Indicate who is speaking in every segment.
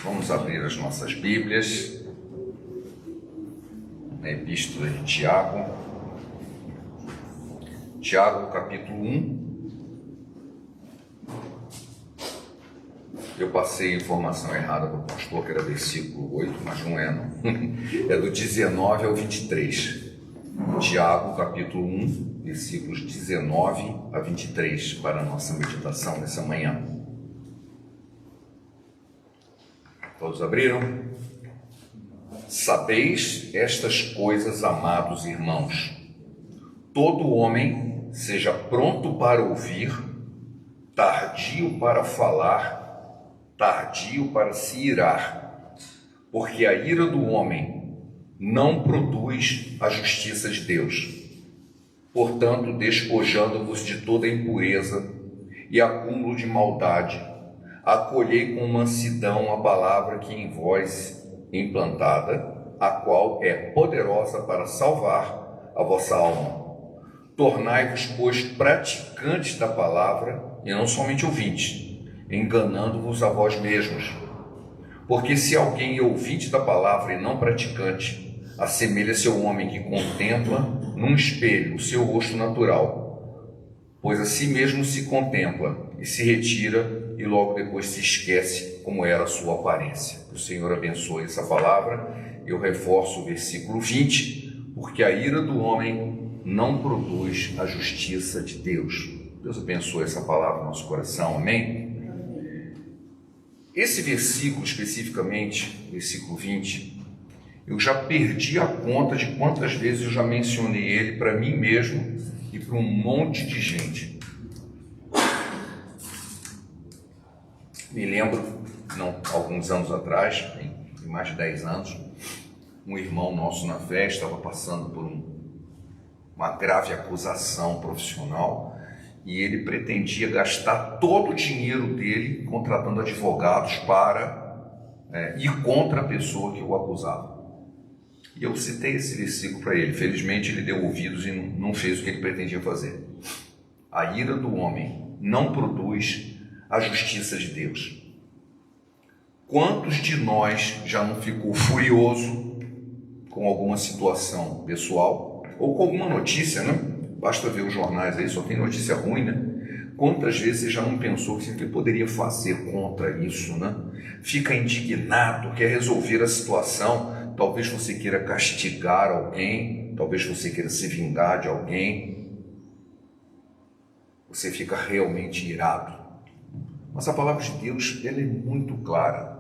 Speaker 1: Vamos abrir as nossas Bíblias na Epístola de Tiago. Tiago, capítulo 1. Eu passei a informação errada para o pastor, que era versículo 8, mas não é, não. É do 19 ao 23. Tiago, capítulo 1, versículos 19 a 23, para a nossa meditação nessa manhã. Todos abriram? Sabeis estas coisas, amados irmãos. Todo homem seja pronto para ouvir, tardio para falar, tardio para se irar, porque a ira do homem não produz a justiça de Deus. Portanto, despojando-vos de toda impureza e acúmulo de maldade, acolhei com mansidão a palavra que em vós implantada, a qual é poderosa para salvar a vossa alma. Tornai-vos, pois, praticantes da palavra, e não somente ouvintes, enganando-vos a vós mesmos. Porque se alguém é ouvinte da palavra e não praticante, assemelha-se ao homem que contempla num espelho o seu rosto natural, pois a si mesmo se contempla e se retira, e logo depois se esquece como era a sua aparência. Que o Senhor abençoe essa palavra. Eu reforço o versículo 20, porque a ira do homem não produz a justiça de Deus. Deus abençoe essa palavra no nosso coração, amém? Esse versículo especificamente, versículo 20, eu já perdi a conta de quantas vezes eu já mencionei ele para mim mesmo e para um monte de gente. Me lembro, alguns anos atrás, tem mais de 10 anos, um irmão nosso na fé estava passando por uma grave acusação profissional e ele pretendia gastar todo o dinheiro dele contratando advogados para ir contra a pessoa que o acusava. E eu citei esse versículo para ele. Felizmente ele deu ouvidos e não fez o que ele pretendia fazer. A ira do homem não produz a justiça de Deus. Quantos de nós já não ficou furioso com alguma situação pessoal ou com alguma notícia, né? Basta ver os jornais aí, só tem notícia ruim, né? Quantas vezes você já não pensou que você poderia fazer contra isso, né? Fica indignado, quer resolver a situação, talvez você queira castigar alguém, talvez você queira se vingar de alguém. Você fica realmente irado. Mas a palavra de Deus, ela é muito clara.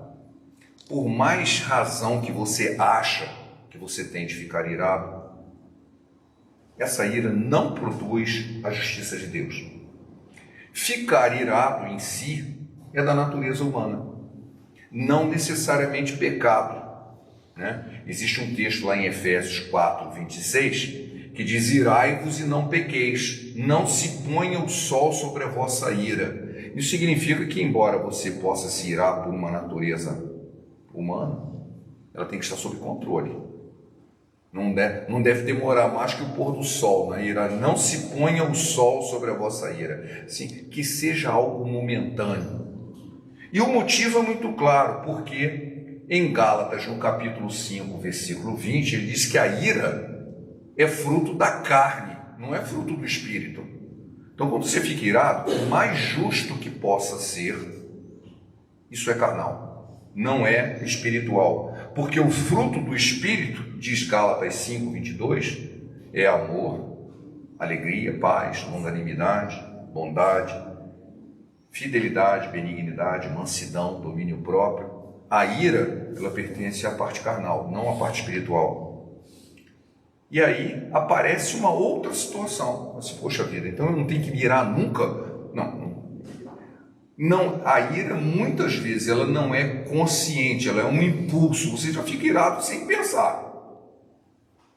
Speaker 1: Por mais razão que você acha que você tem de ficar irado, essa ira não produz a justiça de Deus. Ficar irado em si é da natureza humana, não necessariamente pecado, né? Existe um texto lá em Efésios 4, 26, que diz: irai-vos e não pequeis, não se ponha o sol sobre a vossa ira. Isso significa que, embora você possa se irar por uma natureza humana, ela tem que estar sob controle. Não deve demorar mais que o pôr do sol na ira. Não se ponha o sol sobre a vossa ira. Sim, que seja algo momentâneo. E o motivo é muito claro, porque em Gálatas, no capítulo 5, versículo 20, ele diz que a ira é fruto da carne, não é fruto do espírito. Então, quando você fica irado, o mais justo que possa ser, isso é carnal, não é espiritual. Porque o fruto do Espírito, diz Gálatas 5, 22, é amor, alegria, paz, longanimidade, bondade, fidelidade, benignidade, mansidão, domínio próprio. A ira, ela pertence à parte carnal, não à parte espiritual. E aí aparece uma outra situação. Assim, poxa vida, então eu não tenho que me irar nunca? Não, a ira muitas vezes ela não é consciente, ela é um impulso. Você já fica irado sem pensar.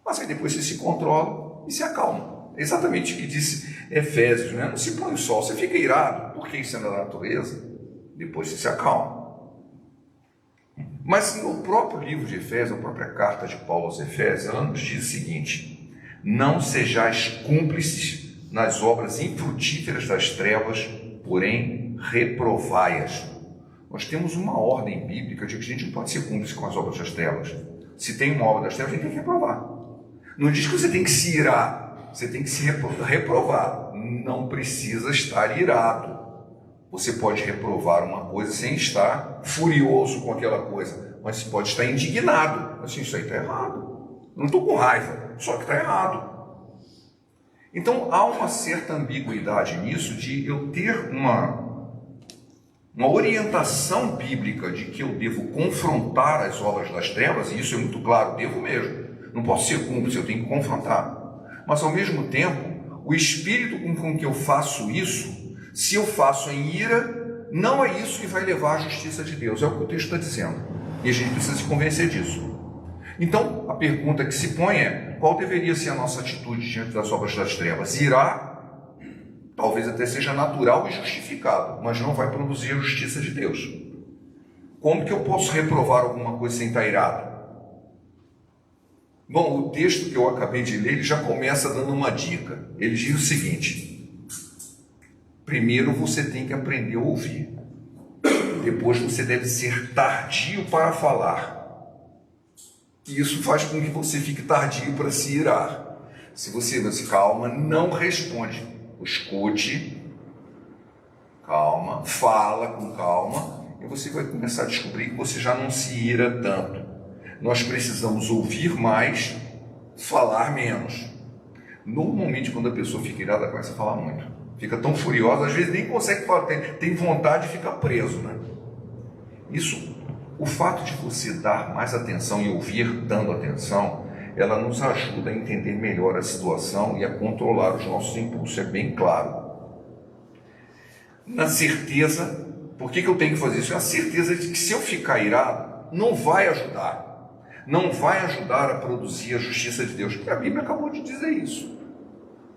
Speaker 1: Mas aí depois você se controla e se acalma. É exatamente o que disse Efésios, né? Não se põe o sol, você fica irado, porque isso é da natureza. Depois você se acalma. Mas no próprio livro de Efésios, a própria carta de Paulo aos Efésios, ela nos diz o seguinte: não sejais cúmplices nas obras infrutíferas das trevas, porém reprovai-as. Nós temos uma ordem bíblica de que a gente não pode ser cúmplice com as obras das trevas. Se tem uma obra das trevas, a gente tem que reprovar. Não diz que você tem que se irar, você tem que se reprovar. Não precisa estar irado. Você pode reprovar uma coisa sem estar furioso com aquela coisa, mas você pode estar indignado. Assim, isso aí está errado. Não estou com raiva, só que está errado. Então há uma certa ambiguidade nisso de eu ter uma orientação bíblica de que eu devo confrontar as obras das trevas, e isso é muito claro, devo mesmo. Não posso ser cúmplice, eu tenho que confrontar. Mas ao mesmo tempo, o espírito com que eu faço isso, se eu faço em ira, não é isso que vai levar à justiça de Deus. É o que o texto está dizendo. E a gente precisa se convencer disso. Então, a pergunta que se põe é: qual deveria ser a nossa atitude diante das obras das trevas? Irá, talvez até seja natural e justificado, mas não vai produzir a justiça de Deus. Como que eu posso reprovar alguma coisa sem estar irado? Bom, o texto que eu acabei de ler, ele já começa dando uma dica. Ele diz o seguinte: primeiro você tem que aprender a ouvir. Depois você deve ser tardio para falar. E isso faz com que você fique tardio para se irar. Se você não se calma, não responde. Escute, calma, fala com calma, e você vai começar a descobrir que você já não se ira tanto. Nós precisamos ouvir mais, falar menos. Normalmente, quando a pessoa fica irada, começa a falar muito. Fica tão furiosa, às vezes nem consegue falar, tem vontade de ficar preso, né? Isso, o fato de você dar mais atenção e ouvir dando atenção, ela nos ajuda a entender melhor a situação e a controlar os nossos impulsos, é bem claro. Na certeza, por que eu tenho que fazer isso? É a certeza de que se eu ficar irado, não vai ajudar. Não vai ajudar a produzir a justiça de Deus. Porque a Bíblia acabou de dizer isso.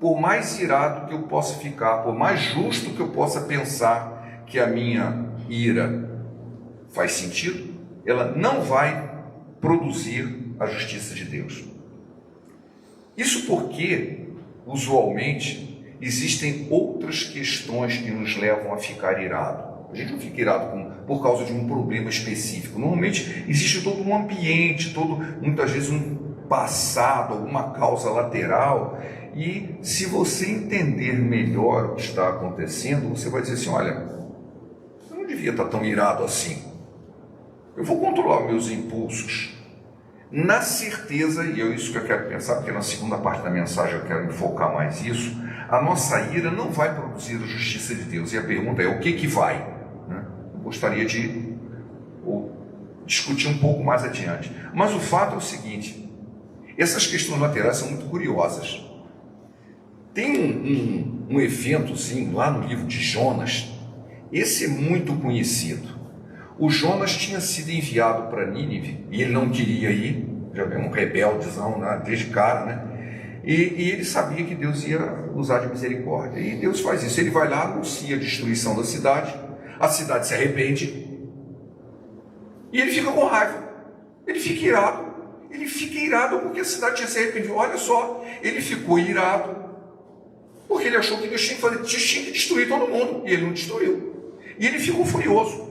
Speaker 1: Por mais irado que eu possa ficar, por mais justo que eu possa pensar que a minha ira faz sentido, ela não vai produzir a justiça de Deus. Isso porque, usualmente, existem outras questões que nos levam a ficar irado. A gente não fica irado por causa de um problema específico. Normalmente existe todo um ambiente, muitas vezes um passado, alguma causa lateral. E se você entender melhor o que está acontecendo, você vai dizer assim: olha, eu não devia estar tão irado assim. Eu vou controlar meus impulsos. Na certeza, e é isso que eu quero pensar, porque na segunda parte da mensagem eu quero enfocar mais isso, a nossa ira não vai produzir a justiça de Deus. E a pergunta é: o que vai? Eu gostaria de discutir um pouco mais adiante. Mas o fato é o seguinte: essas questões laterais são muito curiosas. Tem um eventozinho lá no livro de Jonas, esse é muito conhecido. O Jonas tinha sido enviado para Nínive e ele não queria ir, já vem um rebeldezão, né, desde cara, né? E ele sabia que Deus ia usar de misericórdia. E Deus faz isso, ele vai lá, anuncia a destruição da cidade, a cidade se arrepende e ele fica com raiva, ele fica irado. Ele fica irado porque a cidade tinha se arrependido. Olha só, ele ficou irado porque ele achou que Deus tinha que destruir todo mundo, e ele não destruiu. E ele ficou furioso.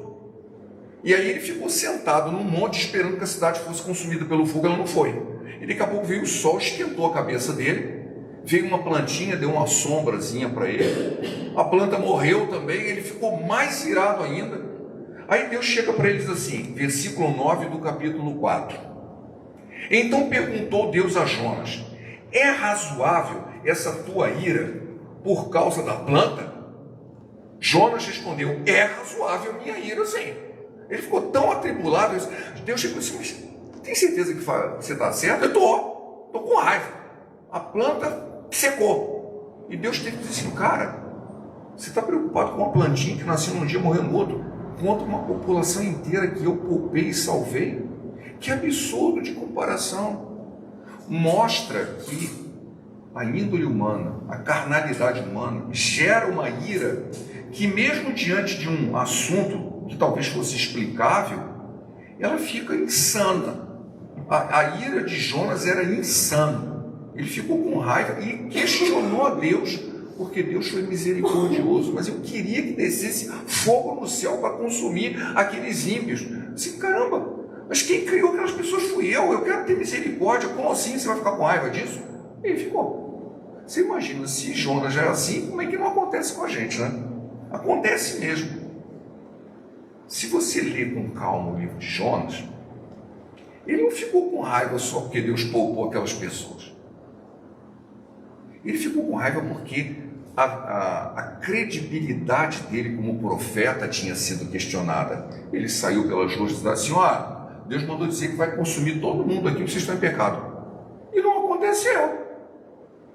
Speaker 1: E aí ele ficou sentado num monte esperando que a cidade fosse consumida pelo fogo. Ela não foi. E daqui a pouco veio o sol, esquentou a cabeça dele, veio uma plantinha, deu uma sombrazinha para ele, a planta morreu também, ele ficou mais irado ainda. Aí Deus chega para ele e diz assim, versículo 9 do capítulo 4: então perguntou Deus a Jonas: é razoável essa tua ira por causa da planta? Jonas respondeu: é razoável a minha ira, sim. Ele ficou tão atribulado. Deus chegou assim: mas tem certeza que você está certo? Eu estou com raiva. A planta secou. E Deus teve que dizer assim: cara, você está preocupado com uma plantinha que nasceu num dia e morreu no outro, contra uma população inteira que eu poupei e salvei? Que absurdo de comparação. Mostra que a índole humana, a carnalidade humana, gera uma ira que, mesmo diante de um assunto que talvez fosse explicável, ela fica insana. A ira de Jonas era insana. Ele ficou com raiva e questionou a Deus porque Deus foi misericordioso, mas eu queria que descesse fogo no céu para consumir aqueles ímpios. Assim, caramba, mas quem criou aquelas pessoas fui eu quero ter misericórdia, como assim você vai ficar com raiva disso? E ele ficou. Você imagina, se Jonas já é assim, como é que não acontece com a gente, né? Acontece mesmo. Se você ler com calma o livro de Jonas, ele não ficou com raiva só porque Deus poupou aquelas pessoas. Ele ficou com raiva porque a credibilidade dele como profeta tinha sido questionada. Ele saiu pelas ruas e disse assim: olha, Deus mandou dizer que vai consumir todo mundo aqui, vocês estão em pecado. E não aconteceu.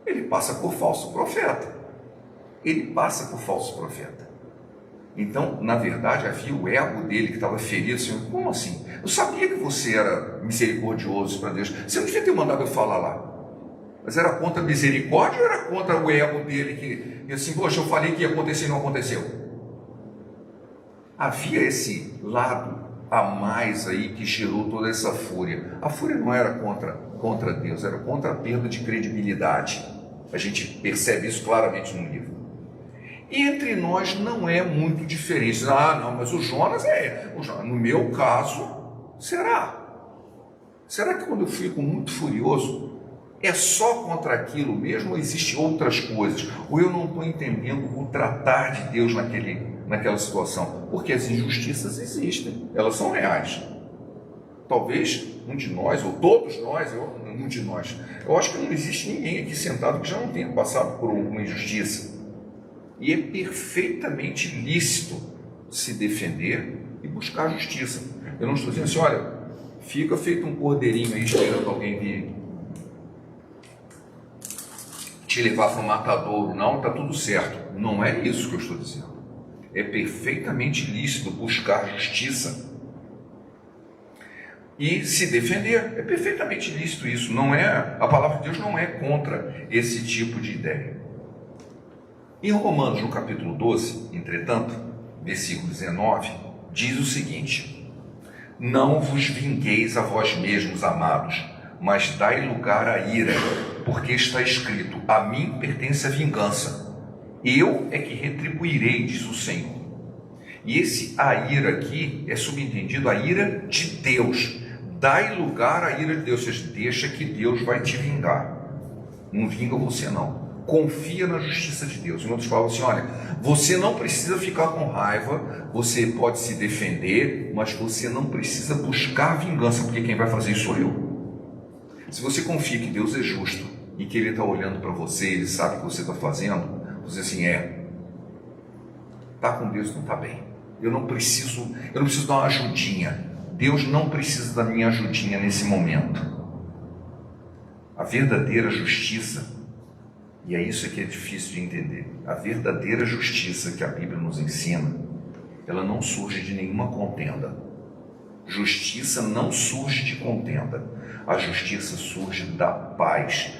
Speaker 1: Ele passa por falso profeta. Então, na verdade, havia o ego dele que estava ferido. Assim, como assim? Eu sabia que você era misericordioso para Deus. Você não devia ter mandado eu falar lá. Mas era contra a misericórdia ou era contra o ego dele? Que assim, poxa, eu falei que ia acontecer e não aconteceu. Havia esse lado a mais aí que gerou toda essa fúria. A fúria não era contra Deus, era contra a perda de credibilidade. A gente percebe isso claramente no livro. E entre nós não é muito diferente. Ah, não, mas o Jonas é. No meu caso, será? Será que quando eu fico muito furioso, é só contra aquilo mesmo ou existem outras coisas? Ou eu não estou entendendo o tratar de Deus naquela situação? Porque as injustiças existem, elas são reais. Talvez um de nós, ou todos nós, um de nós. Eu acho que não existe ninguém aqui sentado que já não tenha passado por uma injustiça. E é perfeitamente lícito se defender e buscar justiça. Eu não estou dizendo assim, olha, fica feito um cordeirinho aí esperando alguém vir te levar para o matadouro. Não, está tudo certo. Não é isso que eu estou dizendo. É perfeitamente lícito buscar justiça e se defender. É perfeitamente lícito isso. Não é, a palavra de Deus não é contra esse tipo de ideia. Em Romanos, no capítulo 12, entretanto, versículo 19, diz o seguinte: não vos vingueis a vós mesmos, amados, mas dai lugar à ira, porque está escrito: a mim pertence a vingança, eu é que retribuirei, diz o Senhor. E esse a ira aqui é subentendido a ira de Deus. Dai lugar à ira de Deus, ou seja, deixa que Deus vai te vingar. Não vinga você não. Confia na justiça de Deus. Em outros falam assim, olha, você não precisa ficar com raiva, você pode se defender, mas você não precisa buscar vingança, porque quem vai fazer isso sou eu. Se você confia que Deus é justo e que Ele está olhando para você, Ele sabe o que você está fazendo, você assim, está com Deus, não está bem. Eu não preciso dar uma ajudinha. Deus não precisa da minha ajudinha nesse momento. A verdadeira justiça, e é isso que é difícil de entender, a verdadeira justiça que a Bíblia nos ensina, ela não surge de nenhuma contenda. Justiça não surge de contenda. A justiça surge da paz.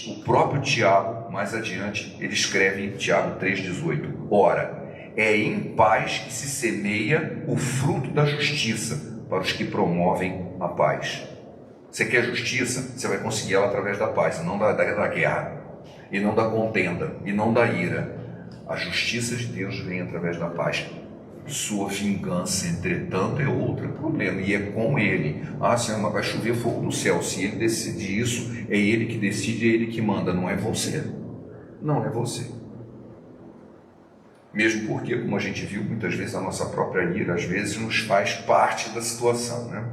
Speaker 1: O próprio Tiago, mais adiante, ele escreve em Tiago 3,18: ora, é em paz que se semeia o fruto da justiça para os que promovem a paz. Você quer justiça? Você vai conseguir ela através da paz, não da guerra, e não da contenda, e não da ira. A justiça de Deus vem através da paz. Sua vingança, entretanto, é outro problema, e é com Ele. Senhor, mas vai chover fogo no céu. Se Ele decidir isso, é Ele que decide, é Ele que manda, não é você. Não é você. Mesmo porque, como a gente viu, muitas vezes a nossa própria ira, às vezes, nos faz parte da situação, né?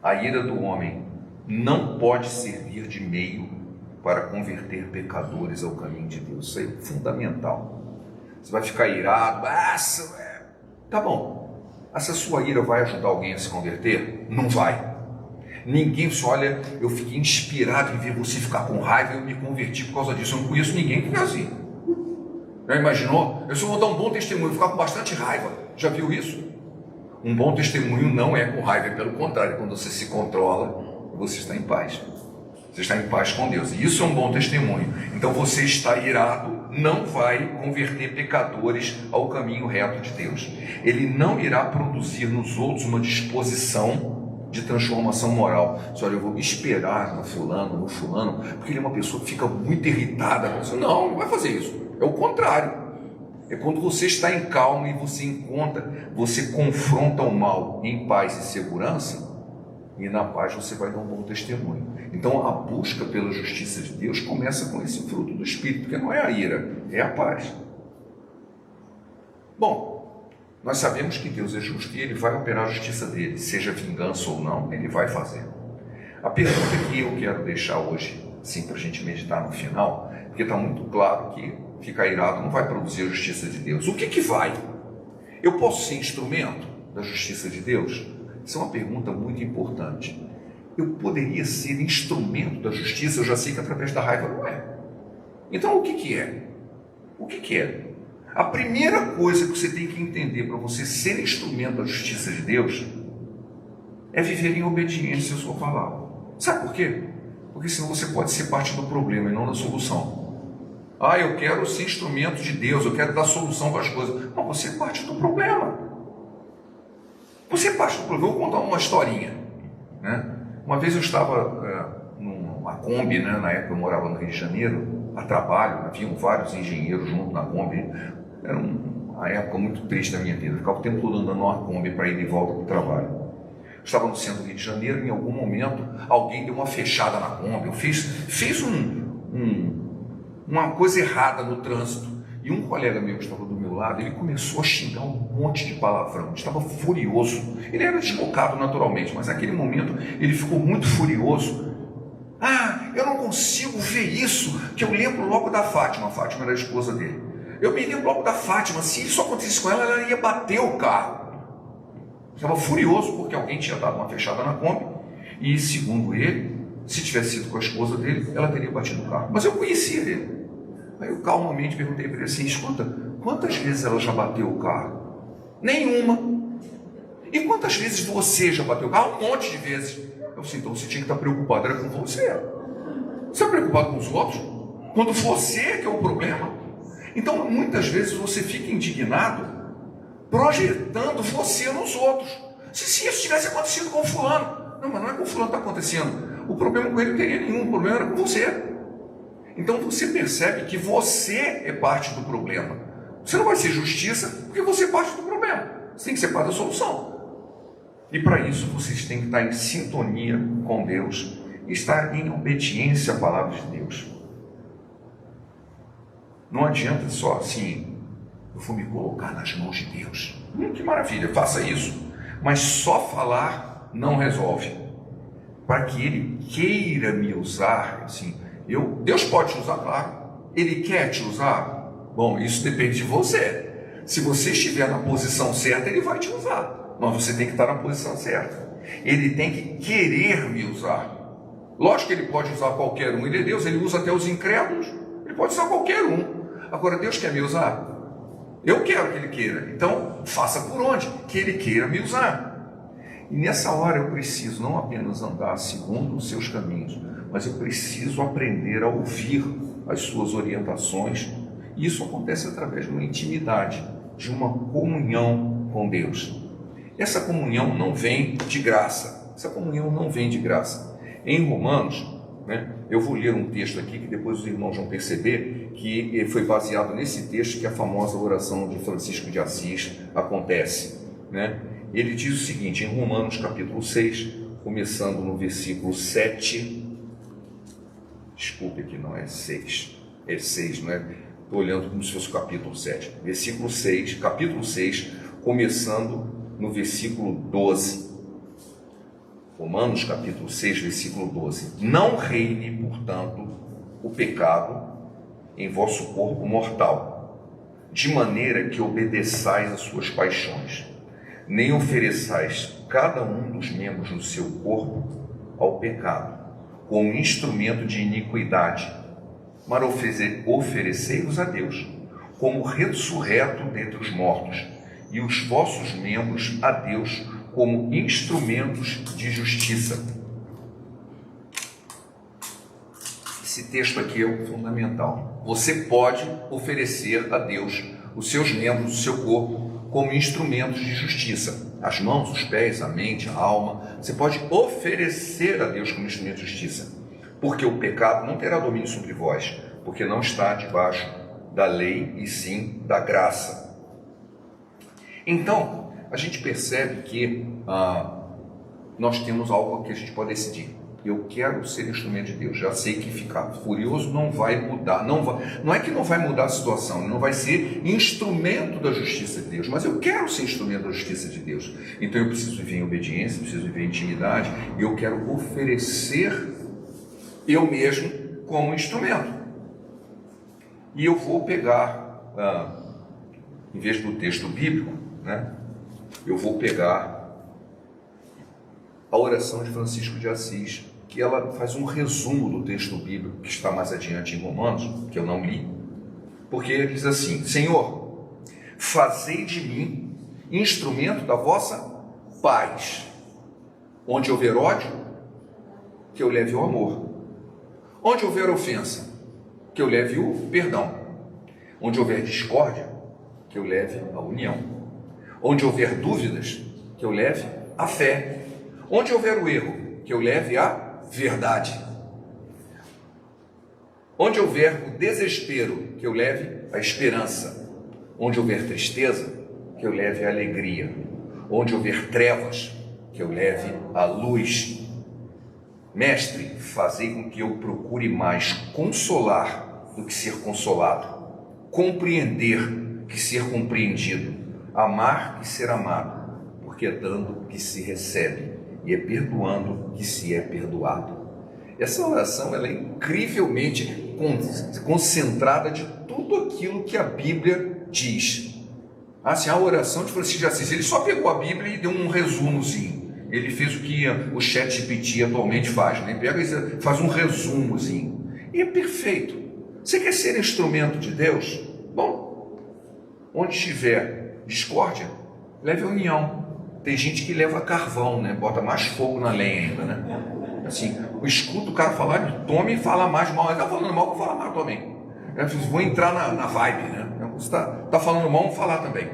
Speaker 1: A ira do homem não pode servir de meio para converter pecadores ao caminho de Deus. Isso é fundamental. Você vai ficar irado, tá bom. Essa sua ira vai ajudar alguém a se converter? Não vai. Ninguém se olha, eu fiquei inspirado em ver você ficar com raiva e eu me converti por causa disso. Eu não conheço ninguém que é assim. Já imaginou? Eu só vou dar um bom testemunho, ficar com bastante raiva. Já viu isso? Um bom testemunho não é com raiva, é pelo contrário. Quando você se controla, você está em paz. Você está em paz com Deus. E isso é um bom testemunho. Então você está irado, não vai converter pecadores ao caminho reto de Deus. Ele não irá produzir nos outros uma disposição de transformação moral. Você olha, eu vou esperar no fulano, porque ele é uma pessoa que fica muito irritada. Você, não vai fazer isso. É o contrário. É quando você está em calma e você confronta o mal em paz e segurança, e na paz você vai dar um bom testemunho. Então a busca pela justiça de Deus começa com esse fruto do Espírito, porque não é a ira, é a paz. Bom, nós sabemos que Deus é justo e Ele vai operar a justiça dele, seja vingança ou não, Ele vai fazer. A pergunta que eu quero deixar hoje, sim, para a gente meditar no final, porque está muito claro que ficar irado não vai produzir a justiça de Deus. O que vai? Eu posso ser instrumento da justiça de Deus? Isso é uma pergunta muito importante. Eu poderia ser instrumento da justiça? Eu já sei que através da raiva não é. Então o que é? O que é? A primeira coisa que você tem que entender para você ser instrumento da justiça de Deus é viver em obediência à sua palavra. Sabe por quê? Porque senão você pode ser parte do problema e não da solução. Ah, eu quero ser instrumento de Deus, eu quero dar solução para as coisas. Não, você é parte do problema. Você é parte do problema. Eu vou contar uma historinha, né? Uma vez eu estava numa Kombi, né? Na época eu morava no Rio de Janeiro, a trabalho, haviam vários engenheiros junto na Kombi. Era uma época muito triste da minha vida. Eu ficava o tempo todo andando numa Kombi para ir de volta para o trabalho. Eu estava no centro do Rio de Janeiro e em algum momento alguém deu uma fechada na Kombi, ou fez uma coisa errada no trânsito. E um colega meu que estava do meu lado, ele começou a xingar um monte de palavrão, estava furioso. Ele era desbocado naturalmente, mas naquele momento ele ficou muito furioso. Ah, eu não consigo ver isso, que eu lembro logo da Fátima. A Fátima era a esposa dele. Eu me lembro logo da Fátima, se isso acontecesse com ela, ela ia bater o carro. Estava furioso porque alguém tinha dado uma fechada na Kombi e, segundo ele, se tivesse sido com a esposa dele, ela teria batido o carro. Mas eu conhecia ele. Aí eu calmamente perguntei para ele assim, escuta, quantas vezes ela já bateu o carro? Nenhuma. E quantas vezes você já bateu o carro? Um monte de vezes. Eu disse, então você tinha que estar preocupado, era com você. Você está preocupado com os outros? Quando você que é o problema? Então muitas vezes você fica indignado projetando você nos outros. Se isso tivesse acontecido com o fulano. Não, mas não é com o fulano que está acontecendo. O problema com ele não teria nenhum, o problema era com você. Então você percebe que você é parte do problema. Você não vai ser justiça porque você é parte do problema. Você tem que ser parte da solução. E para isso vocês têm que estar em sintonia com Deus e estar em obediência à palavra de Deus. Não adianta só assim, eu vou me colocar nas mãos de Deus. Que maravilha, faça isso. Mas só falar não resolve. Para que Ele queira me usar, assim, Deus pode te usar, claro. Ele quer te usar? Bom, isso depende de você. Se você estiver na posição certa, Ele vai te usar. Mas você tem que estar na posição certa. Ele tem que querer me usar. Lógico que Ele pode usar qualquer um. Ele é Deus, Ele usa até os incrédulos. Ele pode usar qualquer um. Agora, Deus quer me usar? Eu quero que Ele queira. Então, faça por onde? Que Ele queira me usar. E nessa hora eu preciso não apenas andar segundo os seus caminhos, mas eu preciso aprender a ouvir as suas orientações. E isso acontece através de uma intimidade, de uma comunhão com Deus. Essa comunhão não vem de graça. Essa comunhão não vem de graça. Em Romanos, né, eu vou ler um texto aqui que depois os irmãos vão perceber que foi baseado nesse texto que a famosa oração de Francisco de Assis acontece, né? Ele diz o seguinte, em Romanos capítulo 6, começando no versículo 7, desculpe que não é 6, é 6, não é? Estou olhando como se fosse o capítulo 7, versículo 6, capítulo 6, começando no versículo 12. Romanos capítulo 6, versículo 12. Não reine, portanto, o pecado em vosso corpo mortal, de maneira que obedeçais às suas paixões, nem ofereçais cada um dos membros do seu corpo ao pecado, como instrumento de iniquidade, mas oferecei-vos a Deus, como ressurreto dentre os mortos, e os vossos membros a Deus, como instrumentos de justiça. Esse texto aqui é fundamental. Você pode oferecer a Deus os seus membros do seu corpo como instrumentos de justiça. as mãos, os pés, a mente, a alma. Você pode oferecer a Deus como instrumento de justiça, porque o pecado não terá domínio sobre vós, porque não está debaixo da lei e sim da graça. Então, a gente percebe que nós temos algo que a gente pode decidir. Eu quero ser instrumento de Deus. Já sei que ficar furioso não vai mudar. Não é que não vai mudar a situação, não vai ser instrumento da justiça de Deus, mas eu quero ser instrumento da justiça de Deus. Então eu preciso viver em obediência, preciso viver em intimidade, e eu quero oferecer eu mesmo como instrumento. E eu vou pegar, em vez do texto bíblico, né, eu vou pegar a oração de Francisco de Assis, que ela faz um resumo do texto bíblico que está mais adiante em Romanos, que eu não li, porque ele diz assim: Senhor, fazei de mim instrumento da vossa paz. Onde houver ódio, que eu leve o amor. Onde houver ofensa, que eu leve o perdão. Onde houver discórdia, que eu leve a união. Onde houver dúvidas, que eu leve a fé. Onde houver o erro, que eu leve a verdade. Onde houver o desespero, que eu leve a esperança. Onde houver tristeza, que eu leve a alegria. Onde houver trevas, que eu leve a luz. Mestre, fazei com que eu procure mais consolar do que ser consolado, compreender que ser compreendido, amar que ser amado, porque é dando que se recebe e é perdoando que se é perdoado. Essa oração ela é incrivelmente concentrada de tudo aquilo que a Bíblia diz. Assim, a oração de Francisco de Assis, ele só pegou a Bíblia e deu um resumozinho. Ele fez o que o ChatGPT atualmente faz, né? Pega e faz um resumozinho. E é perfeito. Você quer ser instrumento de Deus? Bom, onde tiver discórdia, leve a união. Tem gente que leva carvão, né? Bota mais fogo na lenha ainda, né? Assim, eu escuto o cara falar, tome e fala mais mal. Ele está falando mal, eu vou falar mal também. Eu vou entrar na vibe, né? Você está falando mal, vou falar também.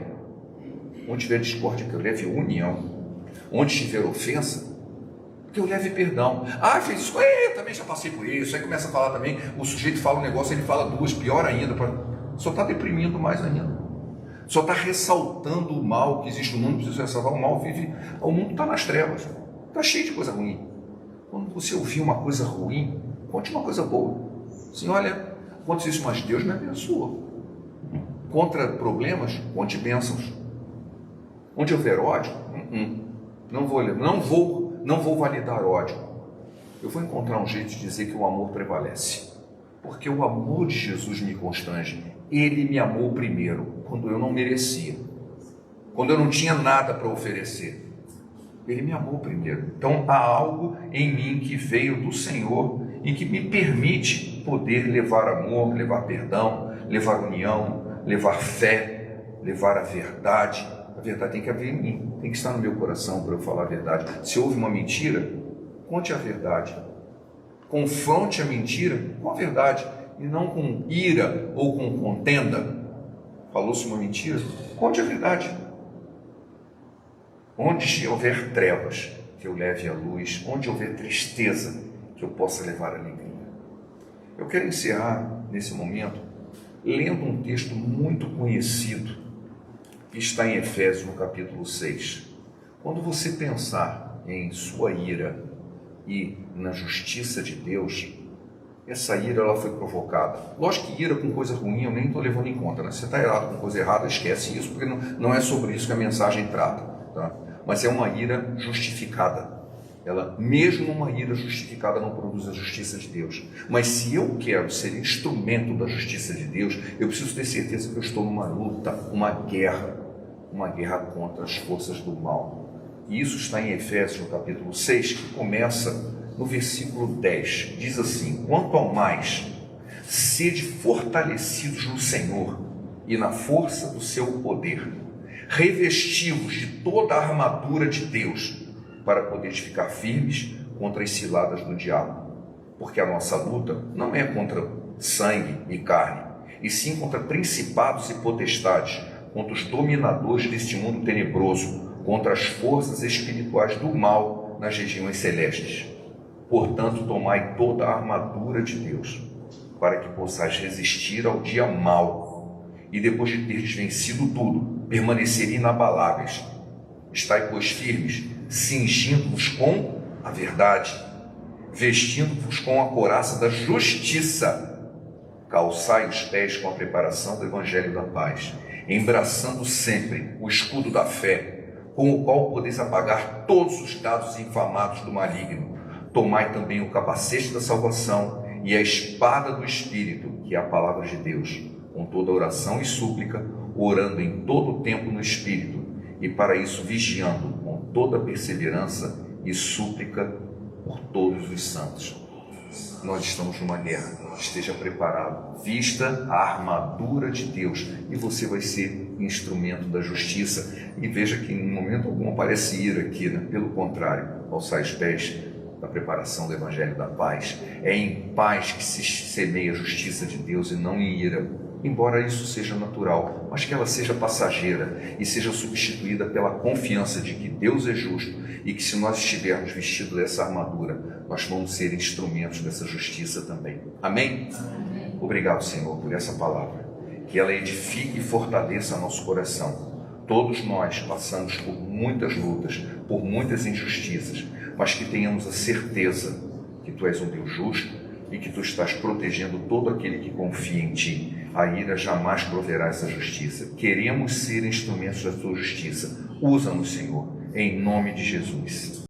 Speaker 1: Onde tiver discórdia, que eu leve união. Onde tiver ofensa, que eu leve perdão. Ah, fez isso, eu também já passei por isso. Aí começa a falar também, o sujeito fala um negócio, ele fala duas, pior ainda. Só está deprimindo mais ainda. Só está ressaltando o mal que existe no mundo. Precisa ressaltar o mal, o mundo está nas trevas. Está cheio de coisa ruim. Quando você ouvir uma coisa ruim, conte uma coisa boa. Assim, olha, conte isso, mas Deus me abençoa. Contra problemas, conte bênçãos. Onde houver ódio, não vou validar ódio. Eu vou encontrar um jeito de dizer que o amor prevalece. Porque o amor de Jesus me constrange. Ele me amou primeiro, quando eu não merecia. Quando eu não tinha nada para oferecer. Ele me amou primeiro. Então há algo em mim que veio do Senhor e que me permite poder levar amor, levar perdão, levar união, levar fé, levar a verdade. A verdade tem que haver em mim, tem que estar no meu coração para eu falar a verdade. Se houve uma mentira, conte a verdade. Confronte a mentira com a verdade e não com ira ou com contenda. Falou-se uma mentira, conte a verdade. Onde houver trevas, que eu leve a luz. Onde houver tristeza, que eu possa levar alegria. Eu quero encerrar nesse momento lendo um texto muito conhecido que está em Efésios, no capítulo 6. Quando você pensar em sua ira e na justiça de Deus, essa ira ela foi provocada. Lógico que ira com coisa ruim eu nem estou levando em conta, né? Você está errado com coisa errada, esquece isso, porque não é sobre isso que a mensagem trata, tá? Mas é uma ira justificada. Mesmo uma ira justificada não produz a justiça de Deus. Mas se eu quero ser instrumento da justiça de Deus, eu preciso ter certeza que eu estou numa luta, uma guerra contra as forças do mal. E isso está em Efésios, no capítulo 6, que começa no versículo 10. Diz assim: quanto ao mais, sede fortalecidos no Senhor e na força do seu poder, revestivos de toda a armadura de Deus, para poderes ficar firmes contra as ciladas do diabo. Porque a nossa luta não é contra sangue e carne, e sim contra principados e potestades, contra os dominadores deste mundo tenebroso, contra as forças espirituais do mal nas regiões celestes. Portanto, tomai toda a armadura de Deus, para que possais resistir ao dia mau, e depois de teres vencido tudo, permanecer inabaláveis. Estai, pois, firmes, cingindo-vos com a verdade, vestindo-vos com a couraça da justiça, calçai os pés com a preparação do evangelho da paz, embraçando sempre o escudo da fé, com o qual podeis apagar todos os dados inflamados do maligno. Tomai também o capacete da salvação e a espada do Espírito, que é a palavra de Deus, com toda oração e súplica, orando em todo o tempo no Espírito, e para isso vigiando com toda perseverança e súplica por todos os santos. Nós estamos numa guerra, esteja preparado, vista a armadura de Deus, e você vai ser instrumento da justiça. E veja que em momento algum aparece ira aqui, né? Pelo contrário, alçai os pés da preparação do evangelho da paz. É em paz que se semeia a justiça de Deus e não em ira, embora isso seja natural, mas que ela seja passageira e seja substituída pela confiança de que Deus é justo e que, se nós estivermos vestidos dessa armadura, nós vamos ser instrumentos dessa justiça também. Amém? Amém. Obrigado, Senhor, por essa palavra, que ela edifique e fortaleça nosso coração. Todos nós passamos por muitas lutas, por muitas injustiças, mas que tenhamos a certeza que Tu és um Deus justo e que Tu estás protegendo todo aquele que confia em Ti. A ira jamais proverá essa justiça. Queremos ser instrumentos da Tua justiça. Usa-nos, Senhor, em nome de Jesus.